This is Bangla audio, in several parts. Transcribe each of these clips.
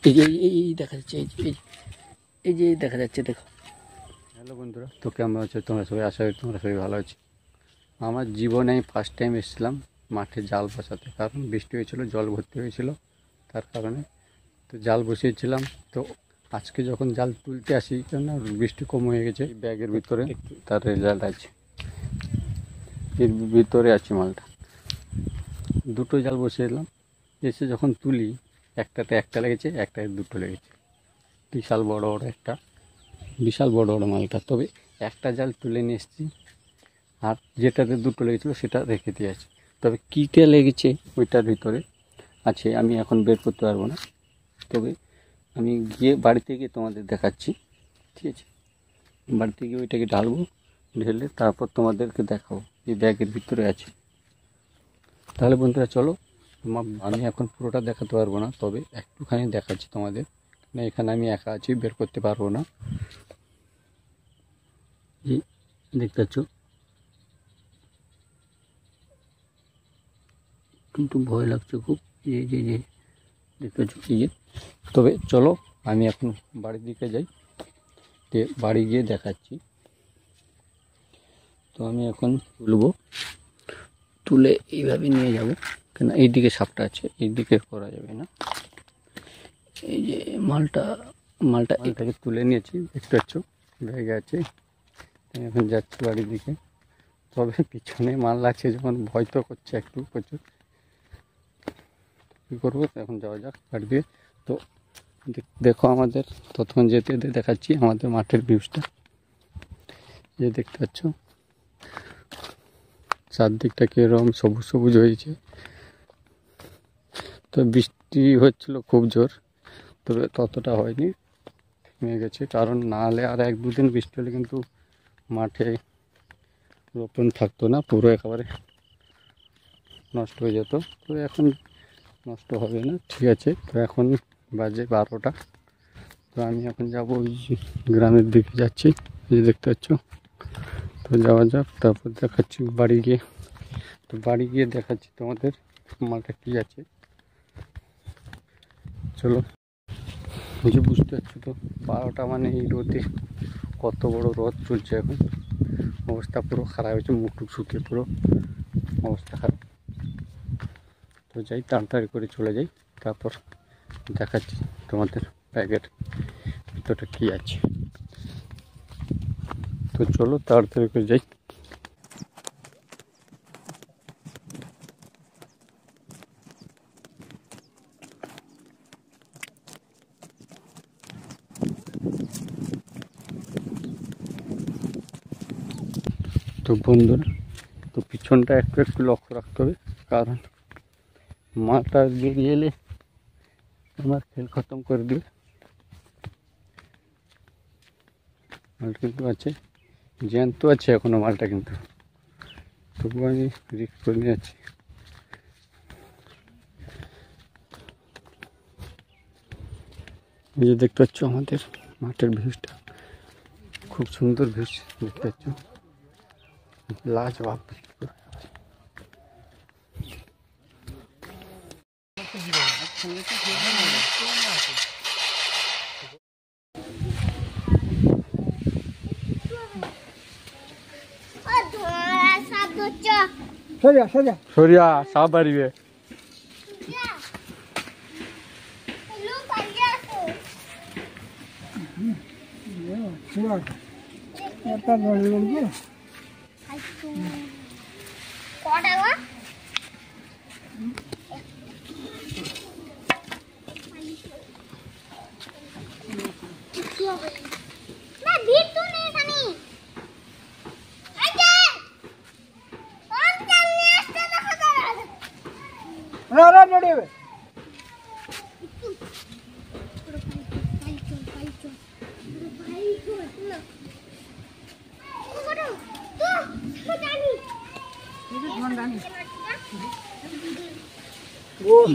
এই যে এই দেখা যাচ্ছে, এই যে দেখা যাচ্ছে, দেখো। হ্যালো বন্ধুরা, তো কেমন আছো তোমরা সবাই? আশা করি তোমরা সবাই ভালো আছো। আমার জীবনে আমি ফার্স্ট টাইম এসেছিলাম মাঠে জাল বসাতে, কারণ বৃষ্টি হয়েছিল, জল ভর্তি হয়েছিল, তার কারণে তো জাল বসিয়েছিলাম। তো আজকে যখন জাল তুলতে আসি, কেন বৃষ্টি কম হয়ে গেছে, ব্যাগের ভিতরে তার রেজাল্ট আছে, এর ভিতরে আছে মালটা। দুটো জাল বসিয়ে এলাম, এসে যখন তুলি একটাতে একটা লেগেছে, একটাতে দুটো লেগেছে। বিশাল বড় বড় বিশাল বড় বড় মালটা। তবে একটা জাল তুলে নিয়ে এসেছি, আর যেটাতে দুটো লেগেছিলো সেটা রেখে দিয়ে আছে। তবে কীটা লেগেছে ওইটার ভিতরে আছে, আমি এখন বের করতে পারবো না। তবে আমি গিয়ে বাড়িতে গিয়ে তোমাদের দেখাচ্ছি, ঠিক আছে? বাড়িতে গিয়ে ওইটাকে ঢালবো, ঢেলে তারপর তোমাদেরকে দেখাবো এই ব্যাগের ভিতরে আছে। তাহলে বন্ধুরা চলো, আমি এখন পুরোটা দেখাতে পারবো না, তবে একটুখানি দেখাচ্ছি তোমাদের। না, এখানে আমি একা আছি, বের করতে পারবো না। এই দেখতে পাচ্ছ, কিন্তু ভয় লাগছে খুব। এই যে দেখতে পাচ্ছ, এই যে। তবে চলো আমি এখন বাড়ির দিকে যাই, বাড়ি গিয়ে দেখাচ্ছি। তো আমি এখন তুলে এইভাবে নিয়ে যাব, কেন এইদিকে সাপটা আছে, এইদিকে করা যাবে না। এই যে মালটা এটাকে তুলে নিয়েছি, দেখতে পাচ্ছ ব্যাগে আছে। আমি এখন যাচ্ছি বাড়ির দিকে। তবে পিছনে মাল লাগছে যখন, ভয় তো করছে একটু প্রচুর। কী করবো, এখন যাওয়া যাক বাড়ি দিয়ে। তো দেখো, আমাদের ততক্ষণ যেতে যেতে দেখাচ্ছি আমাদের মাঠের ভিউজটা। যে দেখতে পাচ্ছ চারদিকটা কীরকম সবুজ সবুজ হয়েছে। তো বৃষ্টি হচ্ছিল খুব জোর, তবে ততটা হয়নি, থেমে গেছে। কারণ না হলে আর 1-2 দিন বৃষ্টি হলে কিন্তু মাঠে রোপণ থাকতো না, পুরো একেবারে নষ্ট হয়ে যেত। তো এখন নষ্ট হবে না, ঠিক আছে। তো এখন বাজে 12টা। তো আমি এখন যাবো, ওই গ্রামের দিকে যাচ্ছি, এই দেখতে পাচ্ছ। তো যাওয়া যাক, তারপর দেখাচ্ছি বাড়ি গিয়ে। তো বাড়ি গিয়ে দেখাচ্ছি তোমাদের মালটা কী আছে। চলো। যে বুঝতে পারছো তো, 12টা মানে এই রোদে, কত বড় রোদ চলছে এখন। অবস্থা পুরো খারাপ হয়েছে, মুখ টুক শুকিয়ে পুরো অবস্থা খারাপ। তো যাই, তাড়াতাড়ি করে চলে যাই, তারপর দেখাচ্ছি তোমাদের ব্যাগের ভিতরটা কী আছে। তো চলো তাড়াতাড়ি করে যাই। তো বন্ধুরা, তো পিছনটা একটু লক্ষ্য রাখতে হবে, কারণ মালটা বেরিয়ে এলে আমার খেল খতম করে দিবে। মালটা কিন্তু আছে, জ্যান্ত আছে এখনো মালটা, কিন্তু তবু আমি রিস্ক করে নিয়ে যাচ্ছি। এই যে দেখতে পাচ্ছ আমাদের মাঠের ভিউজটা, খুব সুন্দর ভিউজ দেখতে পাচ্ছ, লাজবাব। সরিয়া সাপ বাড়িবে।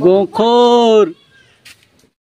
গোখর